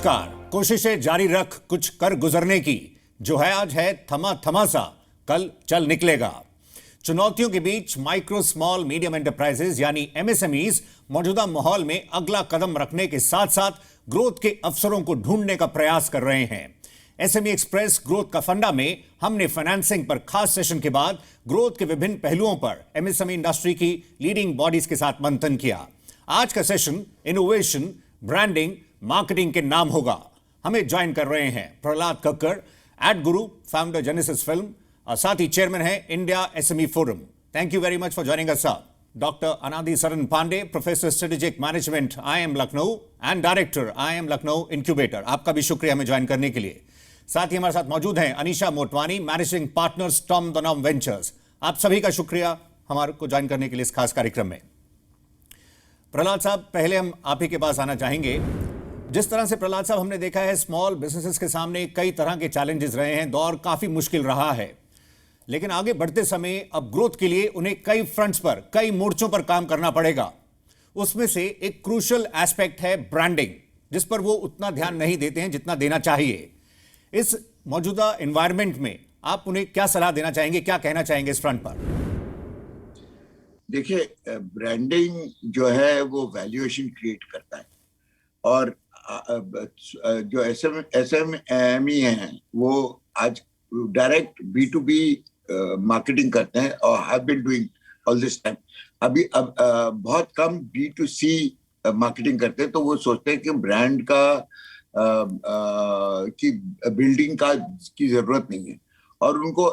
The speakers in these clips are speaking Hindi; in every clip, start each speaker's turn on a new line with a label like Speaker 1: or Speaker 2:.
Speaker 1: नमस्कार। कोशिशें जारी रख कुछ कर गुजरने की, जो है आज है थमा थमा सा, कल चल निकलेगा। चुनौतियों के बीच माइक्रो स्मॉल मीडियम एंटरप्राइजेज यानी एमएसएमईज मौजूदा माहौल में अगला कदम रखने के साथ साथ ग्रोथ के अवसरों को ढूंढने का प्रयास कर रहे हैं। एसएमई एक्सप्रेस ग्रोथ का फंडा में हमने फाइनेंसिंग पर खास सेशन के बाद ग्रोथ के विभिन्न पहलुओं पर एमएसएमई इंडस्ट्री की लीडिंग बॉडीज के साथ मंथन किया। आज का सेशन इनोवेशन, ब्रांडिंग, मार्केटिंग के नाम होगा। हमें ज्वाइन कर रहे हैं Prahlad Kakkar, ad guru, founder Genesis Film, और साथ ही चेयरमैन है India SME forum. Thank you very much for joining us sir. Doctor Anadi Saran Pandey, professor strategic management, IIM Lucknow and director IIM Lucknow incubator, आपका भी शुक्रिया हमें ज्वाइन करने के लिए। साथ ही हमारे साथ मौजूद हैं Anisha Motwani, managing partner Storm the नॉम वेंचर्स। आप सभी का शुक्रिया हमारे को ज्वाइन करने के लिए इस खास कार्यक्रम में। प्रहलाद साहब, पहले हम आप ही के पास आना चाहेंगे। जिस तरह से प्रहलाद साहब हमने देखा है, स्मॉल बिजनेसेस के सामने कई तरह के चैलेंजेस रहे हैं, दौर काफी मुश्किल रहा है, लेकिन आगे बढ़ते समय अब ग्रोथ के लिए उन्हें कई फ्रंट्स पर, कई मोर्चों पर काम करना पड़ेगा। उसमें से एक क्रूशियल एस्पेक्ट है ब्रांडिंग, जिस पर वो उतना ध्यान नहीं देते हैं जितना देना चाहिए। इस मौजूदा एनवायरनमेंट में आप उन्हें क्या सलाह देना चाहेंगे, क्या कहना चाहेंगे इस फ्रंट पर?
Speaker 2: देखिए, ब्रांडिंग जो है वो वैल्यूएशन क्रिएट करता है, और जो एसएमई हैं वो आज डायरेक्ट B2B मार्केटिंग करते हैं और have been doing all this time. अब बहुत कम B2C मार्केटिंग करते हैं, तो वो सोचते हैं कि ब्रांड का की बिल्डिंग की जरूरत नहीं है, और उनको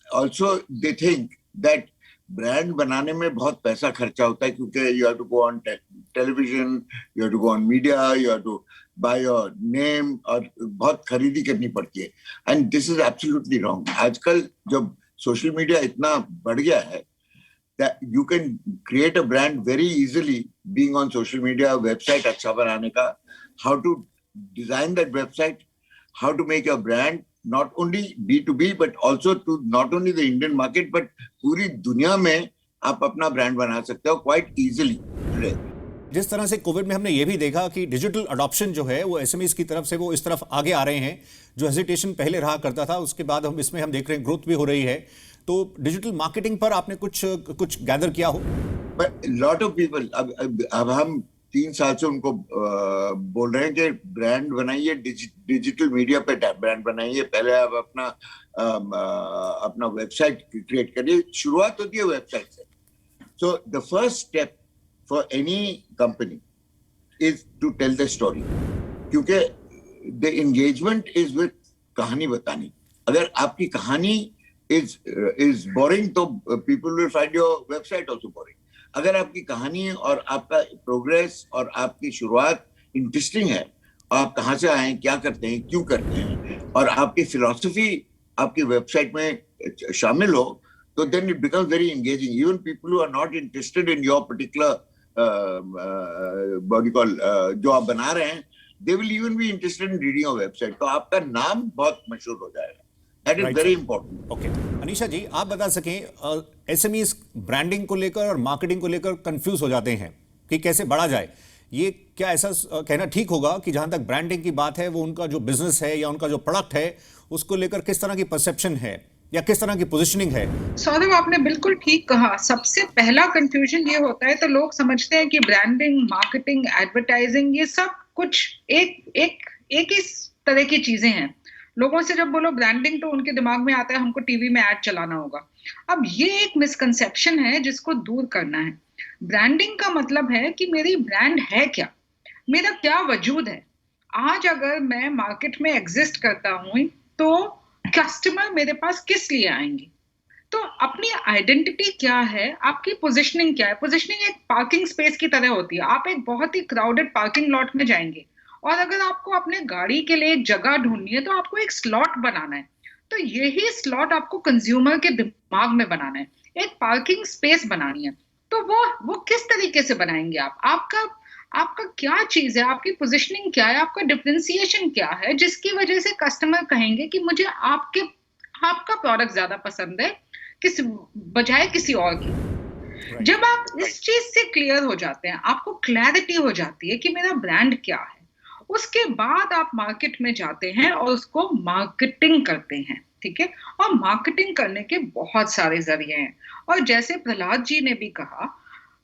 Speaker 2: also they think that brand बनाने में बहुत पैसा खर्चा होता है, क्योंकि you have to go on television, you have to go on media, you have to buy your name, और बहुत खरीदी करनी पड़ती है। And this is absolutely wrong. आजकल जब सोशल मीडिया इतना बढ़ गया है, that you can create a brand very easily being on social media, website अच्छा बनाने का, how to design that website, how to make your brand not only B2B but also to not only the Indian market but पूरी दुनिया में आप अपना ब्रांड बना सकते हो quite easily today।
Speaker 1: जिस तरह से कोविड में हमने ये भी देखा कि डिजिटल अडॉप्शन जो है वो एसएमईज की तरफ से वो इस तरफ आगे आ रहे हैं, जो हेजिटेशन पहले रहा करता था उसके बाद हम इसमें हम देख रहे हैं ग्रोथ भी हो रही है। तो डिजिटल मार्केटिंग पर आपने कुछ गैदर किया हो?
Speaker 2: बट लॉट ऑफ पीपल, अब हम 3 साल से उनको बोल रहे हैं कि ब्रांड बनाइए, डिजिटल मीडिया पे ब्रांड बनाइए, पहले आप अपना वेबसाइट क्रिएट करिए। शुरुआत होती है वेबसाइट से। So the first step for any company is to tell the story, क्योंकि द एंगेजमेंट इज विद कहानी बतानी। अगर आपकी कहानी is boring, तो people will find your website also boring। अगर आपकी कहानी और आपका प्रोग्रेस और आपकी शुरुआत इंटरेस्टिंग है, आप कहाँ से आए, क्या करते हैं, क्यों करते हैं, और आपकी फिलॉसफी आपकी वेबसाइट में शामिल हो, तो then it becomes very engaging। Even people who are not interested in your particular what you call जो आप बना रहे हैं, they will even be interested in reading your website। तो आपका नाम बहुत मशहूर हो जाएगा। That is very important।
Speaker 1: Okay, Anisha जी, आप बता सकें, एसएमईज ब्रांडिंग को लेकर और मार्केटिंग को लेकर कंफ्यूज हो जाते हैं कि कैसे बढ़ा जाए। ये क्या ऐसा कहना ठीक होगा कि जहां तक ब्रांडिंग की बात है, वो उनका जो बिजनेस है या उनका जो प्रोडक्ट है उसको लेकर किस तरह की परसेप्शन है या किस तरह की पोजिशनिंग है?
Speaker 3: सौरभ, आपने बिल्कुल ठीक कहा। सबसे पहला कंफ्यूजन ये होता है, तो लोग समझते हैं कि ब्रांडिंग, मार्केटिंग, एडवर्टाइजिंग ये सब कुछ एक ही तरह की चीजें हैं। लोगों से जब बोलो ब्रांडिंग, तो उनके दिमाग में आता है हमको टीवी में ऐड चलाना होगा। अब ये एक मिसकंसेप्शन है जिसको दूर करना है। ब्रांडिंग का मतलब है कि मेरी ब्रांड है क्या, मेरा क्या वजूद है। आज अगर मैं मार्केट में एग्जिस्ट करता हूं, तो कस्टमर मेरे पास किस लिए आएंगे? तो अपनी आइडेंटिटी क्या है, आपकी पोजिशनिंग क्या है। पोजिशनिंग एक पार्किंग स्पेस की तरह होती है। आप एक बहुत ही क्राउडेड पार्किंग लॉट में जाएंगे, और अगर आपको अपने गाड़ी के लिए एक जगह ढूंढनी है, तो आपको एक स्लॉट बनाना है। तो यही स्लॉट आपको कंज्यूमर के दिमाग में बनाना है, एक पार्किंग स्पेस बनानी है। तो वो किस तरीके से बनाएंगे आप? आपका क्या चीज है, आपकी पोजीशनिंग क्या है, आपका डिफरेंशिएशन क्या है, जिसकी वजह से कस्टमर कहेंगे कि मुझे आपका प्रोडक्ट ज्यादा पसंद है बजाय किसी और की। जब आप इस चीज से क्लियर हो जाते हैं, आपको क्लैरिटी हो जाती है कि मेरा ब्रांड क्या है, उसके बाद आप मार्केट में जाते हैं और उसको मार्केटिंग करते हैं, ठीक है। और मार्केटिंग करने के बहुत सारे जरिए हैं, और जैसे प्रहलाद जी ने भी कहा,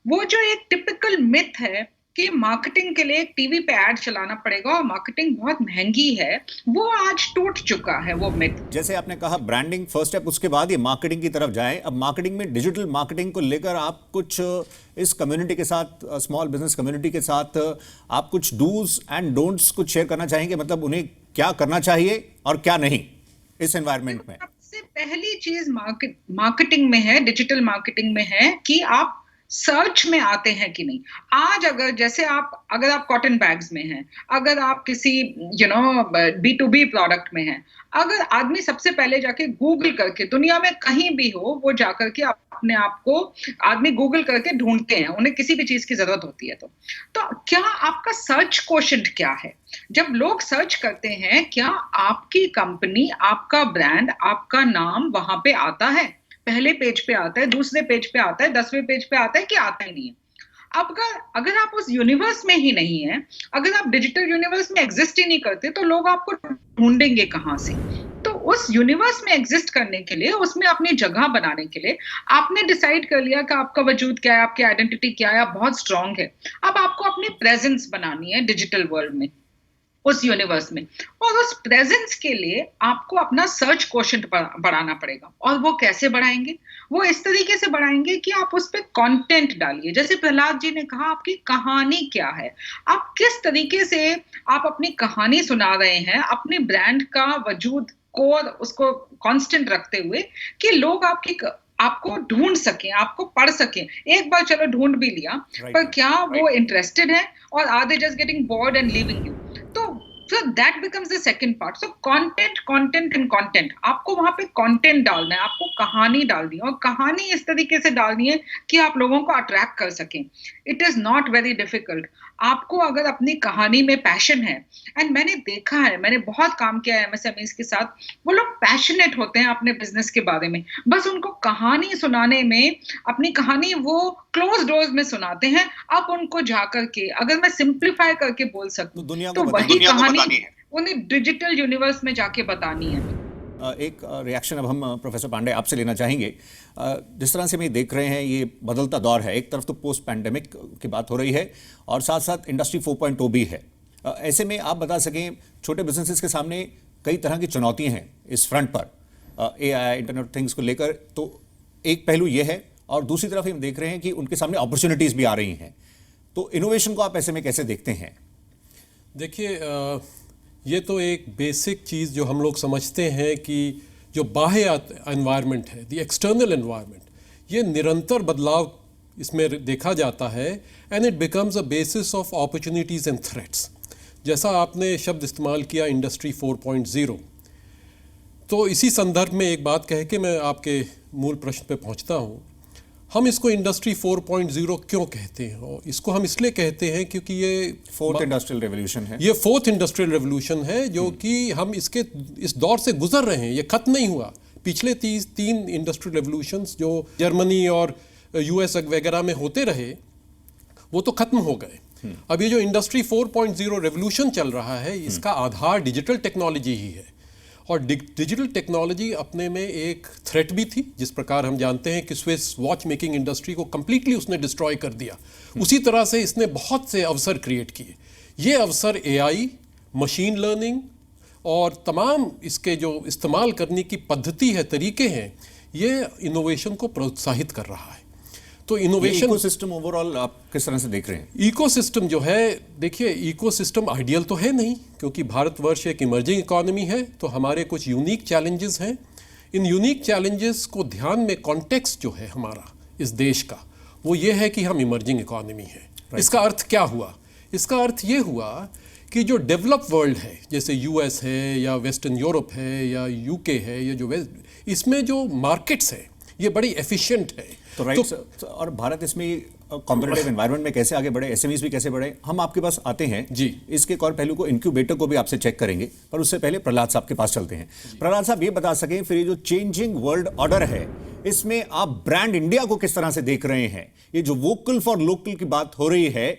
Speaker 3: वो जो एक टिपिकल मिथ है कि मार्केटिंग के लिए एक टीवी पे ऐड चलाना पड़ेगा और मार्केटिंग बहुत महंगी है, वो आज टूट चुका है वो मिथ।
Speaker 1: जैसे आपने कहा ब्रांडिंग फर्स्ट स्टेप, उसके बाद ये मार्केटिंग की तरफ जाए। अब मार्केटिंग में डिजिटल मार्केटिंग को लेकर आप कुछ इस कम्युनिटी के साथ, स्मॉल बिजनेस कम्युनिटी के साथ, आप कुछ डूज एंड डोंट्स कुछ शेयर करना चाहेंगे? मतलब उन्हें क्या करना चाहिए और क्या नहीं इस एनवायरनमेंट में?
Speaker 3: सबसे पहली चीज मार्केटिंग में है, डिजिटल मार्केटिंग में है कि आप सर्च में आते हैं कि नहीं। आज अगर आप कॉटन बैग्स में हैं, अगर आप किसी B2B प्रोडक्ट में हैं, अगर आदमी सबसे पहले जाके गूगल करके, दुनिया में कहीं भी हो, वो जाकर के अपने आप को आदमी गूगल करके ढूंढते हैं, उन्हें किसी भी चीज की जरूरत होती है तो क्या आपका सर्च कोशेंट क्या है? जब लोग सर्च करते हैं, क्या आपकी कंपनी, आपका ब्रांड, आपका नाम वहां पे आता है? पहले पेज पे आता है, दूसरे पेज पे आता है, 10वें पेज पे आता है कि आता ही नहीं है? अब अगर आप उस यूनिवर्स में ही नहीं है, अगर आप डिजिटल यूनिवर्स में एग्जिस्ट ही नहीं करते, तो लोग आपको ढूंढेंगे कहां से? तो उस यूनिवर्स में एग्जिस्ट करने के लिए, उसमें अपनी जगह बनाने के लिए, आपने डिसाइड कर लिया कि आपका वजूद क्या है, आपकी आइडेंटिटी क्या है, आप बहुत स्ट्रांग है। अब आपको अपनी प्रेजेंस बनानी है डिजिटल वर्ल्ड में, उस यूनिवर्स में, और उस प्रेजेंस के लिए आपको अपना सर्च कोशेंट बढ़ाना पड़ेगा। और वो कैसे बढ़ाएंगे? वो इस तरीके से बढ़ाएंगे कि आप उस पर कंटेंट डालिए। जैसे प्रहलाद जी ने कहा, आपकी कहानी क्या है, आप किस तरीके से आप अपनी कहानी सुना रहे हैं, अपने ब्रांड का वजूद को उसको कांस्टेंट रखते हुए, कि लोग आपको ढूंढ सकें, आपको पढ़ सकें। एक बार चलो ढूंढ भी लिया, पर क्या वो इंटरेस्टेड है, और are they just getting bored and leaving you? So that becomes the second part. So content. आपको वहां पे content डालना है, आपको कहानी डालनी है, और कहानी इस तरीके से डालनी है कि आप लोगों को अट्रैक्ट कर सकें। It is not very difficult. आपको अगर अपनी कहानी में पैशन है, एंड मैंने देखा है, मैंने बहुत काम किया है MSMEs के साथ, वो लोग पैशनेट होते हैं अपने बिजनेस के बारे में, बस उनको कहानी सुनाने में, अपनी कहानी वो क्लोज डोर्स में सुनाते हैं। अब उनको जाकर के, अगर मैं सिंप्लीफाई करके बोल सकूं, तो वही कहानी उन्हें डिजिटल यूनिवर्स में जाके बतानी है।
Speaker 1: एक रिएक्शन अब हम प्रोफेसर पांडे आपसे लेना चाहेंगे। जिस तरह से हम देख रहे हैं, ये बदलता दौर है, एक तरफ तो पोस्ट पैंडेमिक की बात हो रही है और साथ साथ इंडस्ट्री 4.0 भी है। ऐसे में आप बता सकें, छोटे बिजनेसेस के सामने कई तरह की चुनौतियां हैं इस फ्रंट पर, AI, इंटरनेट ऑफ थिंग्स को लेकर। तो एक पहलू ये है, और दूसरी तरफ हम देख रहे हैं कि उनके सामने अपॉर्चुनिटीज़ भी आ रही हैं। तो इनोवेशन को आप ऐसे में कैसे देखते हैं?
Speaker 4: देखिए, ये तो एक बेसिक चीज़ जो हम लोग समझते हैं कि जो बाह्य एनवायरनमेंट है, द एक्सटर्नल एनवायरनमेंट, ये निरंतर बदलाव इसमें देखा जाता है, and it becomes a basis of opportunities and threats. जैसा आपने शब्द इस्तेमाल किया इंडस्ट्री 4.0, तो इसी संदर्भ में एक बात कह के मैं आपके मूल प्रश्न पे पहुंचता हूं। हम इसको इंडस्ट्री 4.0 क्यों कहते हैं? और इसको हम इसलिए कहते हैं क्योंकि ये
Speaker 1: फोर्थ इंडस्ट्रियल रेवोल्यूशन है।
Speaker 4: ये फोर्थ इंडस्ट्रियल रेवोल्यूशन है, जो कि हम इस दौर से गुजर रहे हैं, ये खत्म नहीं हुआ। पिछले 3 इंडस्ट्रियल रेवोल्यूशंस जो जर्मनी और US वगैरह में होते रहे, वो तो खत्म हो गए। अब ये जो इंडस्ट्री 4.0 रेवोल्यूशन चल रहा है, इसका आधार डिजिटल टेक्नोलॉजी ही है। और डिजिटल टेक्नोलॉजी अपने में एक थ्रेट भी थी, जिस प्रकार हम जानते हैं कि स्विस वॉच मेकिंग इंडस्ट्री को कंप्लीटली उसने डिस्ट्रॉय कर दिया। उसी तरह से इसने बहुत से अवसर क्रिएट किए। ये अवसर AI, मशीन लर्निंग और तमाम इसके जो इस्तेमाल करने की पद्धति है, तरीके हैं, ये इनोवेशन को प्रोत्साहित कर रहा है। तो इनोवेशन
Speaker 1: इकोसिस्टम ओवरऑल आप किस तरह से देख रहे हैं?
Speaker 4: इकोसिस्टम जो है, देखिए, इकोसिस्टम आइडियल तो है नहीं, क्योंकि भारतवर्ष एक इमर्जिंग इकोनॉमी है, तो हमारे कुछ यूनिक चैलेंजेस हैं। इन यूनिक चैलेंजेस को ध्यान में, कॉन्टेक्स्ट जो है हमारा इस देश का, वो ये है कि हम इमर्जिंग इकोनॉमी है। इसका अर्थ क्या हुआ? इसका अर्थ ये हुआ कि जो डेवलप वर्ल्ड है, जैसे US है या वेस्टर्न यूरोप है या UK है, ये जो इसमें जो मार्केट्स हैं, ये बड़ी एफिशिएंट है।
Speaker 1: तो राइट, और भारत इसमें कॉम्पिटिटिव एनवायरनमेंट में कैसे आगे बढ़े, SMEs भी कैसे बढ़े, हम आपके पास आते हैं
Speaker 4: जी।
Speaker 1: इसके एक और पहलू को, इंक्यूबेटर को भी आपसे चेक करेंगे, पर उससे पहले प्रहलाद साहब के पास चलते हैं। प्रहलाद साहब, ये बता सकें, फिर ये जो चेंजिंग वर्ल्ड ऑर्डर है, इसमें आप ब्रांड इंडिया को किस तरह से देख रहे हैं? ये जो वोकल फॉर लोकल की बात हो रही है,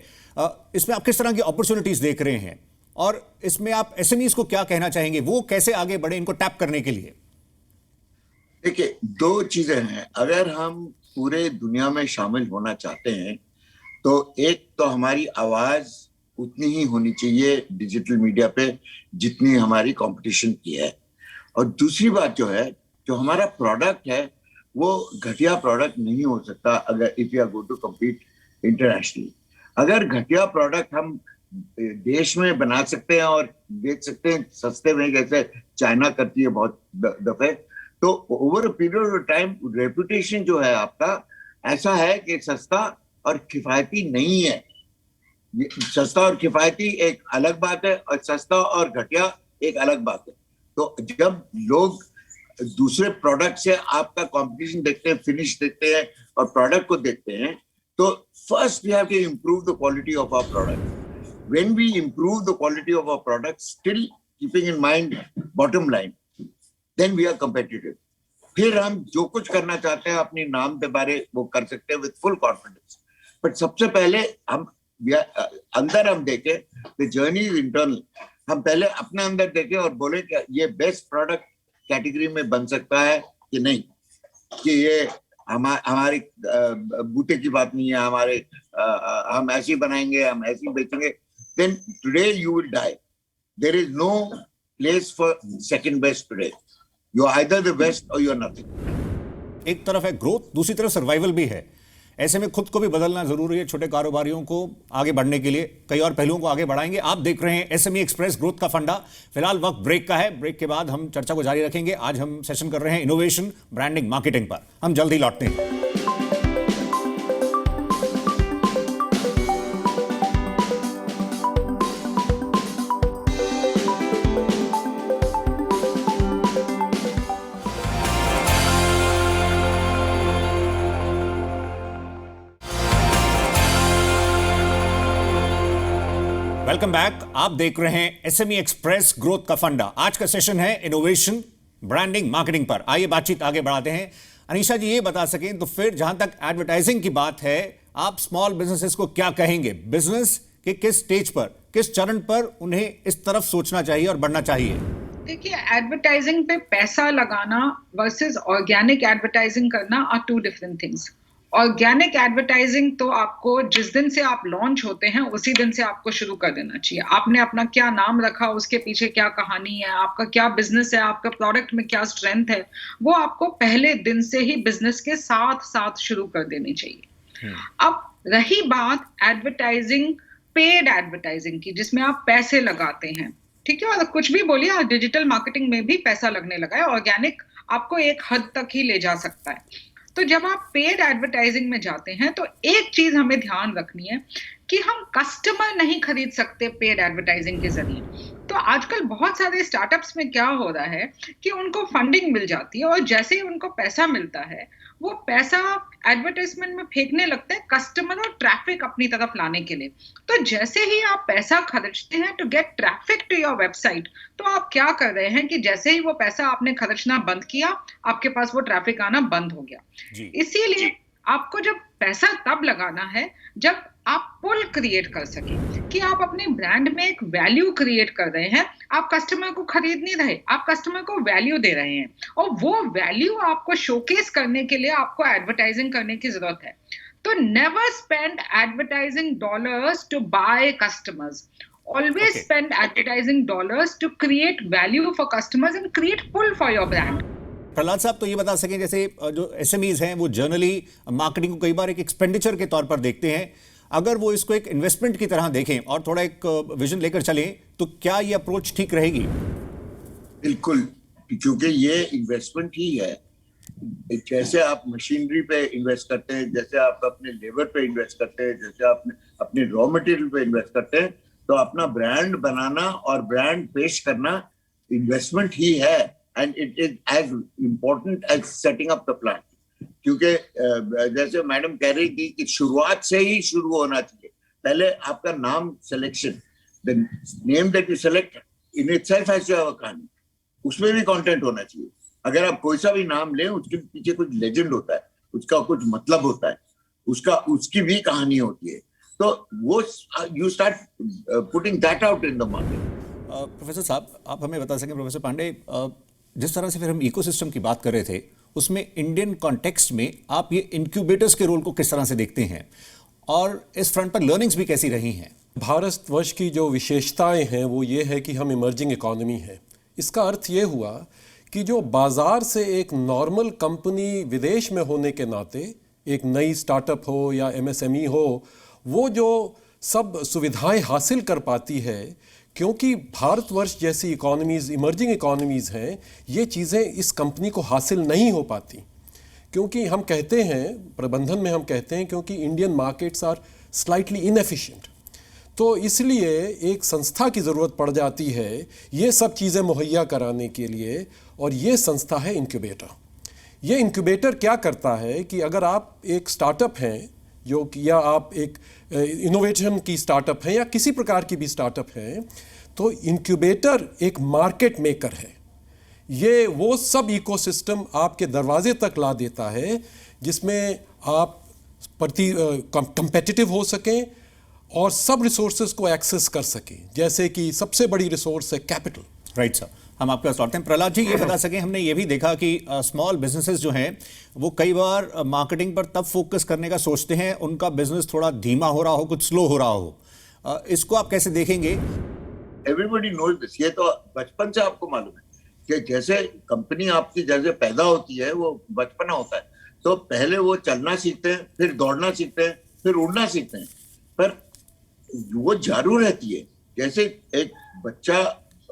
Speaker 1: इसमें आप किस तरह की अपॉर्चुनिटीज देख रहे हैं? और इसमें आप एसएमईज को क्या कहना चाहेंगे, वो कैसे आगे बढ़े इनको टैप करने के लिए?
Speaker 2: देखिए, दो चीजें हैं। अगर हम पूरे दुनिया में शामिल होना चाहते हैं तो एक तो हमारी आवाज उतनी ही होनी चाहिए डिजिटल मीडिया पे जितनी हमारी कंपटीशन की है, और दूसरी बात जो है, जो हमारा प्रोडक्ट है वो घटिया प्रोडक्ट नहीं हो सकता अगर if you are going to compete internationally. अगर घटिया प्रोडक्ट हम देश में बना सकते हैं और बेच सकते हैं सस्ते में, जैसे चाइना करती है बहुत दफे, तो over a period of time reputation जो है आपका ऐसा है कि सस्ता और किफायती नहीं है। सस्ता और किफायती एक अलग बात है और सस्ता और घटिया एक अलग बात है। तो जब लोग दूसरे प्रोडक्ट से आपका कंपटीशन देखते हैं, फिनिश देखते हैं और प्रोडक्ट को देखते हैं, तो first we have to improve the quality of our product. When we improve the quality of our product, still keeping in mind bottom line, then we are competitive. फिर हम जो कुछ करना चाहते हैं अपने नाम के बारे वो कर सकते हैं विद फुल कॉन्फिडेंस। बट सबसे पहले हम अंदर हम देखें, द जर्नी इज इंटरनल। हम पहले अपने अंदर देखें और बोले कि ये बेस्ट प्रोडक्ट कैटेगरी में बन सकता है कि नहीं, कि ये हमारी बूते की बात नहीं है, हमारे हम ऐसे ही बनाएंगे, हम ऐसे ही बेचेंगे। Then today you will die. There is no place for second best today. You are either the best or you are nothing.
Speaker 1: एक तरफ है ग्रोथ, दूसरी तरफ सर्वाइवल भी है। ऐसे में खुद को भी बदलना जरूरी है छोटे कारोबारियों को आगे बढ़ने के लिए। कई और पहलुओं को आगे बढ़ाएंगे। आप देख रहे हैं एसएमई एक्सप्रेस, ग्रोथ का फंडा। फिलहाल वक्त ब्रेक का है। ब्रेक के बाद हम चर्चा को जारी रखेंगे। आज हम सेशन कर रहे हैं इनोवेशन, ब्रांडिंग, मार्केटिंग पर। हम जल्द ही लौटते हैं। Welcome back. आप देख रहे हैं एसएमई एक्सप्रेस, ग्रोथ का फंडा। आज का सेशन है इनोवेशन, ब्रांडिंग, मार्केटिंग पर। आइए बातचीत आगे बढ़ाते हैं। अनीशा जी, ये बता सकें तो फिर जहां तक एडवर्टाइजिंग की बात है, आप स्मॉल बिजनेसेस को क्या कहेंगे? बिजनेस के किस स्टेज पर, किस चरण पर उन्हें इस तरफ सोचना चाहिए और बढ़ना चाहिए?
Speaker 3: देखिए, एडवर्टाइजिंग पे पैसा लगाना वर्सेस ऑर्गेनिक एडवर्टाइजिंग करना are two different things. Organic advertising तो आपको जिस दिन से आप लॉन्च होते हैं उसी दिन से आपको शुरू कर देना चाहिए। आपने अपना क्या नाम रखा, उसके पीछे क्या कहानी है, आपका क्या बिजनेस है, आपका प्रोडक्ट में क्या स्ट्रेंथ है, वो आपको पहले दिन से ही बिजनेस के साथ साथ शुरू कर देनी चाहिए। अब रही बात एडवर्टाइजिंग, पेड एडवर्टाइजिंग की, जिसमें आप पैसे लगाते हैं, ठीक है, और कुछ भी बोलिए, डिजिटल मार्केटिंग में भी पैसा लगने लगा है। ऑर्गेनिक आपको एक हद तक ही ले जा सकता है। तो जब आप पेड एडवर्टाइजिंग में जाते हैं तो एक चीज हमें ध्यान रखनी है कि हम कस्टमर नहीं खरीद सकते पेड एडवर्टाइजिंग के जरिए। तो आजकल बहुत सारे स्टार्टअप्स में क्या हो रहा है कि उनको फंडिंग मिल जाती है और जैसे ही उनको पैसा मिलता है वो पैसा एडवर्टाइजमेंट में फेंकने लगते हैं कस्टमर और ट्रैफिक अपनी तरफ लाने के लिए। तो जैसे ही आप पैसा खर्चते हैं to get traffic to your website, तो आप क्या कर रहे हैं कि जैसे ही वो पैसा आपने खर्चना बंद किया, आपके पास वो ट्रैफिक आना बंद हो गया। इसीलिए आपको जब पैसा तब लगाना है जब आप पुल क्रिएट कर सके, कि आप अपने ब्रांड में एक वैल्यू क्रिएट कर रहे हैं। आप कस्टमर को खरीद नहीं रहे, आप कस्टमर को वैल्यू दे रहे हैं, और वो वैल्यू आपको शोकेस करने के लिए आपको एडवर्टाइजिंग करने की जरूरत है। तो never spend advertising dollars to buy customers, always spend advertising dollars to create value for customers and create pull for your brand.
Speaker 1: Prahlad साहब, तो ये बता सकें, जैसे जो एसएमईज हैं वो जनरली मार्केटिंग को कई बार एक एक्सपेंडिचर के तौर पर देखते हैं। अगर वो इसको एक इन्वेस्टमेंट की तरह देखें और थोड़ा एक विजन लेकर चलें, तो क्या ये अप्रोच ठीक रहेगी?
Speaker 2: बिल्कुल, क्योंकि ये इन्वेस्टमेंट ही है। जैसे आप मशीनरी पे इन्वेस्ट करते हैं, जैसे आप अपने लेबर पे इन्वेस्ट करते हैं, जैसे आप अपने रॉ मटेरियल पे इन्वेस्ट करते हैं, तो अपना ब्रांड बनाना और ब्रांड पेश करना इन्वेस्टमेंट ही है। And it is as important as setting up the plan. क्योंकि जैसे मैडम कह रही थी कि शुरुआत से ही शुरू होना चाहिए। पहले आपका नाम selection, the name that you select in itself has to have a kahani, उसमें भी कंटेंट होना चाहिए। अगर आप कोई सा भी नाम लें, उसके पीछे कुछ लेजेंड होता है, उसका कुछ मतलब होता है, उसकी भी कहानी होती है। तो वो you start putting that out in the market.
Speaker 1: Professor साहब, आप हमें बता सकें, प्रोफेसर पांडे, जिस तरह से फिर हम इकोसिस्टम की बात कर रहे थे, उसमें इंडियन कॉन्टेक्स्ट में आप ये इंक्यूबेटर्स के रोल को किस तरह से देखते हैं और इस फ्रंट पर लर्निंग्स भी कैसी रही हैं?
Speaker 4: भारतवर्ष की जो विशेषताएं हैं वो ये है कि हम इमर्जिंग इकोनॉमी है। इसका अर्थ ये हुआ कि जो बाजार से एक नॉर्मल कंपनी विदेश में होने के नाते, एक नई स्टार्टअप हो या एमएसएमई हो, वो जो सब सुविधाएं हासिल कर पाती है, क्योंकि भारतवर्ष जैसी इकोनॉमीज़ इमर्जिंग इकोनॉमीज़ हैं, ये चीज़ें इस कंपनी को हासिल नहीं हो पाती। क्योंकि हम कहते हैं, प्रबंधन में हम कहते हैं, क्योंकि Indian markets are slightly inefficient, तो इसलिए एक संस्था की ज़रूरत पड़ जाती है ये सब चीज़ें मुहैया कराने के लिए, और ये संस्था है इंक्यूबेटर। ये इंक्यूबेटर क्या करता है कि अगर आप एक स्टार्टअप हैं या आप एक इनोवेशन की स्टार्टअप हैं या किसी प्रकार की भी स्टार्टअप हैं, तो इंक्यूबेटर एक मार्केट मेकर है। ये वो सब इकोसिस्टम आपके दरवाजे तक ला देता है जिसमें आप कंपेटिटिव हो सकें और सब रिसोर्सेज को एक्सेस कर सकें। जैसे कि सबसे बड़ी रिसोर्स है कैपिटल।
Speaker 1: राइट सर, हम आपके पास लौटते हैं। प्रहलाद जी, ये बता सकें, हमने ये भी देखा कि स्मॉल बिजनेसेस जो हैं वो कई बार मार्केटिंग पर तब फोकस करने का सोचते हैं उनका बिजनेस थोड़ा धीमा हो रहा हो, कुछ स्लो हो रहा हो। इसको आप कैसे देखेंगे?
Speaker 2: एवरीबॉडी नोज दिस, ये तो बचपन से आपको मालूम है कि जैसे कंपनी आपकी जैसे पैदा होती है वो बचपना होता है, तो पहले वो चलना सीखते हैं, फिर दौड़ना सीखते हैं, फिर उड़ना सीखते हैं, पर वो जारू रहती है। जैसे एक बच्चा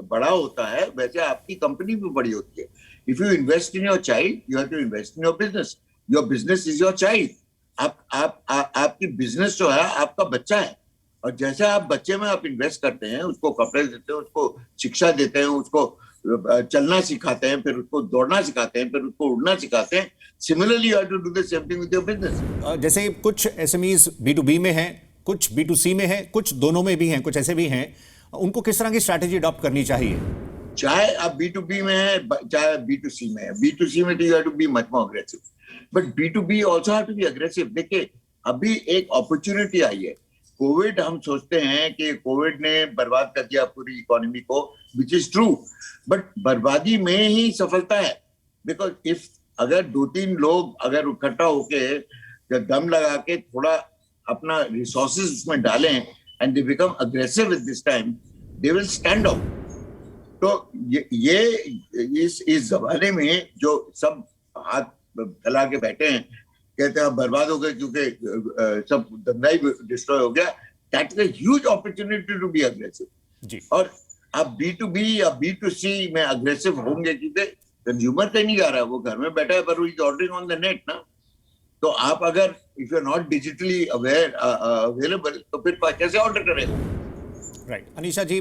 Speaker 2: बड़ा होता है वैसे आपकी कंपनी भी बड़ी होती है। If you invest in your child, you have to invest in your business. Your business is your child. आपकी बिजनेस जो है आपका बच्चा है, और जैसे आप बच्चे में आप इन्वेस्ट करते हैं, उसको कपड़े देते हैं, उसको शिक्षा देते हैं, उसको चलना सिखाते हैं, फिर उसको दौड़ना सिखाते हैं, फिर उसको उड़ना सिखाते हैं, similarly you have to do the same thing with your business.
Speaker 1: जैसे कुछ एसएमईज B2B में हैं, कुछ B2C में हैं, कुछ दोनों में भी हैं, कुछ ऐसे भी हैं, उनको किस तरह की स्ट्रैटेजी अडॉप्ट करनी चाहिए?
Speaker 2: चाहे आप B2B में है, चाहे B2C में है। B2C में तो you have to be much more aggressive, but B2B also have to be aggressive. देखिए, अभी एक अपॉर्चुनिटी आई है। कोविड, हम सोचते हैं कि कोविड ने बर्बाद कर दिया पूरी इकोनॉमी को, विच इज ट्रू, बट बर्बादी में ही सफलता है। बिकॉज इफ अगर 2-3 लोग अगर इकट्ठा होके दम लगा के थोड़ा अपना रिसोर्सेज उसमें डालें and they become aggressive at this time, they will stand out. तो ये इस जमाने में जो सब हाथ फैला के बैठे हैं, कहते हैं बर्बाद हो गए क्योंकि सब धंधा ही डिस्ट्रॉय हो गया, that is a huge opportunity to be aggressive.
Speaker 1: जी।
Speaker 2: और आप B2B या B2C में अग्रेसिव होंगे क्योंकि कंज्यूमर कहीं नहीं जा रहा है, वो घर में बैठा है, पर वो is ordering on the net ना। तो आप अगर if you are not digitally available तो फिर कैसे ऑर्डर करेगा?
Speaker 1: राइट। अनीशा जी,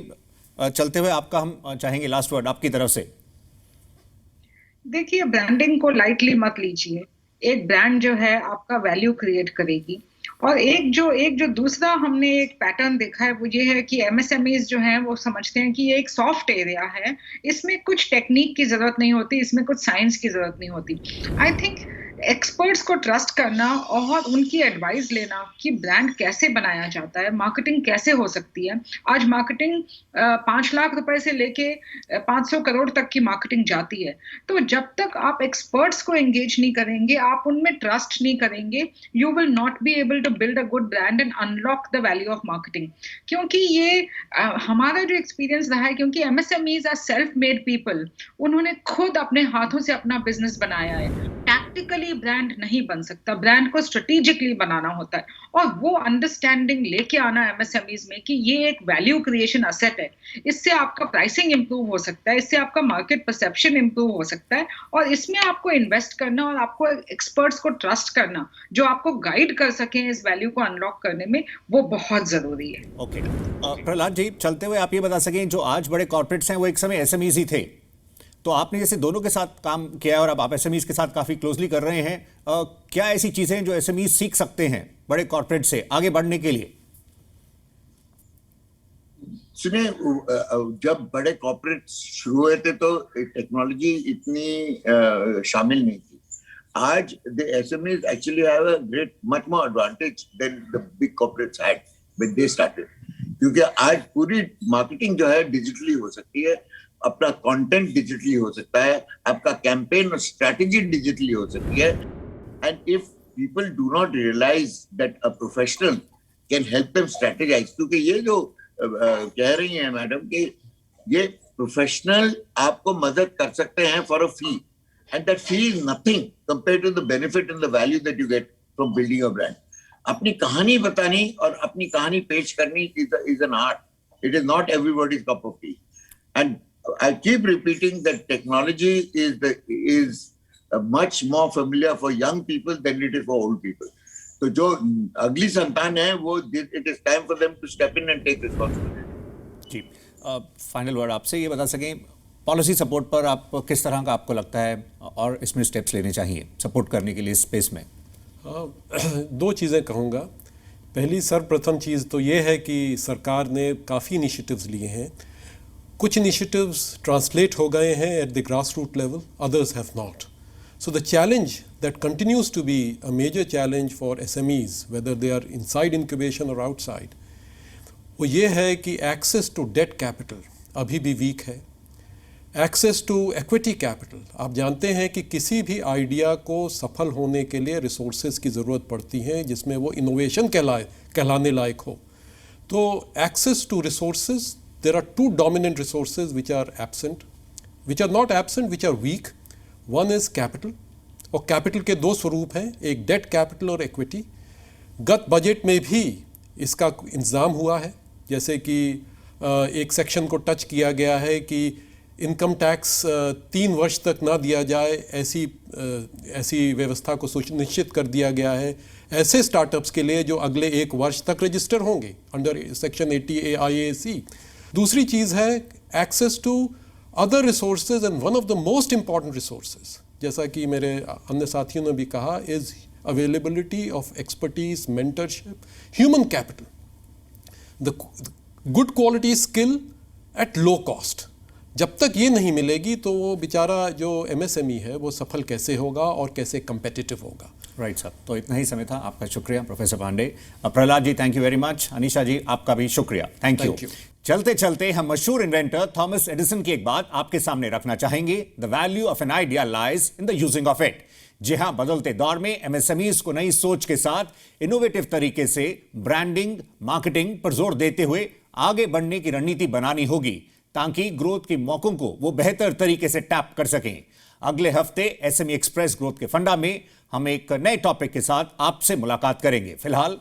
Speaker 1: चलते हुए आपका हम चाहेंगे लास्ट वर्ड आपकी तरफ से।
Speaker 3: देखिए, ब्रांडिंग को लाइटली मत लीजिए। एक ब्रांड जो है आपका वैल्यू क्रिएट करेगी, और एक जो दूसरा हमने एक पैटर्न देखा है वो ये है कि एमएसएमईज जो हैं वो समझते हैं कि ये एक सॉफ्ट एरिया है, इसमें कुछ टेक्निक की जरूरत नहीं होती, इसमें कुछ साइंस की जरूरत नहीं होती। आई थिंक एक्सपर्ट्स को ट्रस्ट करना और उनकी एडवाइस लेना कि ब्रांड कैसे बनाया जाता है, मार्केटिंग कैसे हो सकती है। आज मार्केटिंग 5 लाख रुपए से लेके 500 करोड़ तक की मार्केटिंग जाती है। तो जब तक आप एक्सपर्ट्स को एंगेज नहीं करेंगे, आप उनमें ट्रस्ट नहीं करेंगे, you will not be able to build a good brand and unlock the value of marketing. क्योंकि ये हमारा जो एक्सपीरियंस रहा है, क्योंकि MSMEs are self made people, उन्होंने खुद अपने हाथों से अपना बिजनेस बनाया है। टैक्टिकली ब्रांड नहीं बन सकता, ब्रांड को स्ट्रेटेजिकली बनाना होता है, और वो अंडरस्टैंडिंग लेके आना एमएसएमईज में कि ये एक वैल्यू क्रिएशन असेट है। इससे आपका प्राइसिंग इंप्रूव हो सकता है, इससे आपका मार्केट परसेप्शन इंप्रूव हो सकता है, और इसमें आपको इन्वेस्ट करना और आपको एक्सपर्ट्स को ट्रस्ट करना जो आपको गाइड कर सकें इस वैल्यू को अनलॉक करने में, वो बहुत जरूरी है।
Speaker 1: ओके। प्रहलाद जी, चलते हुए आप ये बता सकें, जो आज बड़े कॉर्पोरेट्स हैं वो एक समय एसएमईज ही थे, तो आपने जैसे दोनों के साथ काम किया है और अब आप एसएमईज के साथ काफी क्लोजली कर रहे हैं, क्या ऐसी चीजें हैं जो एसएमईज सीख सकते हैं बड़े कॉर्पोरेट से आगे बढ़ने के लिए?
Speaker 2: सुनिए, जब बड़े कॉर्पोरेट शुरू हुए थे तो टेक्नोलॉजी इतनी शामिल नहीं थी। आज the SMEs actually have a great much more advantage than the big corporates had. when they started. क्योंकि आज पूरी मार्केटिंग जो है डिजिटली हो सकती है, अपना कंटेंट डिजिटली हो सकता है, आपका कैंपेन और स्ट्रेटजी डिजिटली हो सकती है. And if people do not realise that a professional can help them strategise, क्योंकि ये जो कह रही हैं मैडम कि ये प्रोफेशनल आपको मदद कर सकते हैं for a fee, and that fee is nothing compare to the benefit and the value that you get from building a brand. अपनी कहानी बतानी और अपनी कहानी पेश करनी is an art. It is not everybody's cup of tea. And I keep repeating that technology is much more familiar for young people than it is for old people. तो जो अगली संतान है वो it is time for them to step in and take responsibility.
Speaker 1: जी, फाइनल वर्ड आपसे ये बता सकें, पॉलिसी सपोर्ट पर आप किस तरह का आपको लगता है और इसमें स्टेप्स लेने चाहिए सपोर्ट करने के लिए स्पेस में?
Speaker 4: दो चीज़ें कहूँगा. पहली सर्वप्रथम चीज़ तो ये है कि सरकार ने काफ़ी इनिशिएटिव्स लिए हैं. कुछ इनिशिएटिव्स ट्रांसलेट हो गए हैं at the grass root level, others have not. So the challenge that continues to be a major challenge for SMEs, whether they are inside incubation और आउटसाइड, वो ये है कि एक्सेस टू डेट कैपिटल अभी भी वीक है. एक्सेस टू इक्विटी कैपिटल, आप जानते हैं कि किसी भी आइडिया को सफल होने के लिए रिसोर्सेज की ज़रूरत पड़ती है जिसमें वो इनोवेशन कहलाने लायक हो. तो access to resources, there are two dominant resources which are not absent, which are weak. One is capital, और कैपिटल के दो स्वरूप हैं, एक डेट कैपिटल और इक्विटी. गत बजट में भी इसका इंतज़ाम हुआ है, जैसे कि एक सेक्शन को टच किया गया है कि इनकम टैक्स 3 वर्ष तक ना दिया जाए, ऐसी व्यवस्था को सुनिश्चित कर दिया गया है ऐसे स्टार्टअप्स के लिए जो अगले 1 वर्ष तक रजिस्टर होंगे अंडर सेक्शन 80A IAC. दूसरी चीज़ है access to other resources, and one of the most important resources, जैसा कि मेरे अन्य साथियों ने भी कहा, is availability of expertise, mentorship, human capital, the good quality skill at low cost. जब तक ये नहीं मिलेगी तो वो बेचारा जो MSME है वो सफल कैसे होगा और कैसे कंपेटिटिव होगा.
Speaker 1: राइट साहब, तो इतना ही समय था. आपका शुक्रिया professor Pandey. Prahlad ji, thank you very much. Anisha ji, आपका भी शुक्रिया. Thank you. चलते चलते हम मशहूर इन्वेंटर थॉमस एडिसन की एक बात आपके सामने रखना चाहेंगे. The value of an idea lies in the using of it. जी हां, बदलते दौर में MSMEs को नई सोच के साथ इनोवेटिव तरीके से ब्रांडिंग, मार्केटिंग पर जोर देते हुए आगे बढ़ने की रणनीति बनानी होगी ताकि ग्रोथ के मौकों को वो बेहतर तरीके से टैप कर सकें. अगले हफ्ते SME एक्सप्रेस ग्रोथ के फंडा में हम एक नए टॉपिक के साथ आपसे मुलाकात करेंगे. फिलहाल